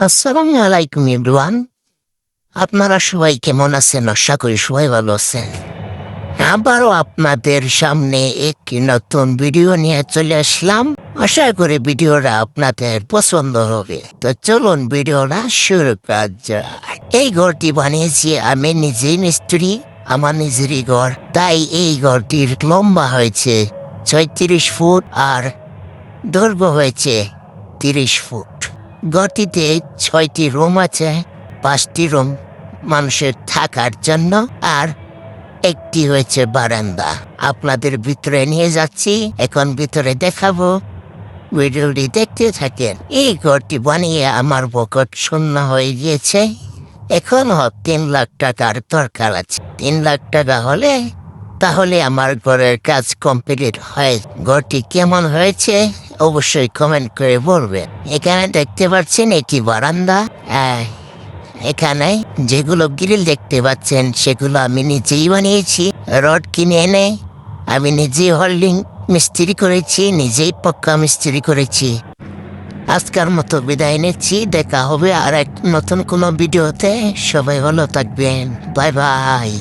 আসসালামু আলাইকুম এভরিওয়ান। আপনারা সবাই কেমন আছেন? আশা করি সবাই ভালো আছেন। আবারও আপনাদের সামনে একটি নতুন ভিডিও নিয়ে চলে আসলাম। আশা করি ভিডিওটা আপনাদের পছন্দ হবে। তো চলুন ভিডিওটা শুরু করা যাক। এই ঘরটি বানিয়েছি আমি নিজেই মিস্ত্রি, আমার নিজেরই ঘর। তাই এই ঘরটির লম্বা হয়েছে 36 ফুট আর দৈর্ঘ্য হয়েছে 30 ফুট। ঘরটিতে 6টি রুম আছে, 5টি রুম মানুষের থাকার জন্য আর একটি হয়েছে বারান্দা। আপনাদের ভিতরে নিয়ে যাচ্ছি, এখন ভিতরে দেখাবো, ভিডিওটি দেখতে থাকেন। এই ঘরটি বানিয়ে আমার পকেট শূন্য হয়ে গিয়েছে। এখনো 3 লাখ টাকার দরকার আছে। 3 লাখ টাকা হলে তাহলে আমার ঘরের কাজ কমপ্লিট হয়। ঘরটি কেমন হয়েছে অবশ্যই কমেন্ট করে বলবেন। এখানে দেখতে পাচ্ছেন এটি বারান্দা। এখানে যেগুলো গ্রিল দেখতে পাচ্ছেন সেগুলো আমি নিজেই বানিয়েছি। রড কিনে এনে আমি নিজেই হোল্ডিং মিস্ত্রি করেছি, নিজেই পক্কা মিস্ত্রি করেছি। আজকের মতো বিদায় নিচ্ছি, দেখা হবে আর এক নতুন কোনো ভিডিওতে। সবাই ভালো থাকবেন, বাই বাই।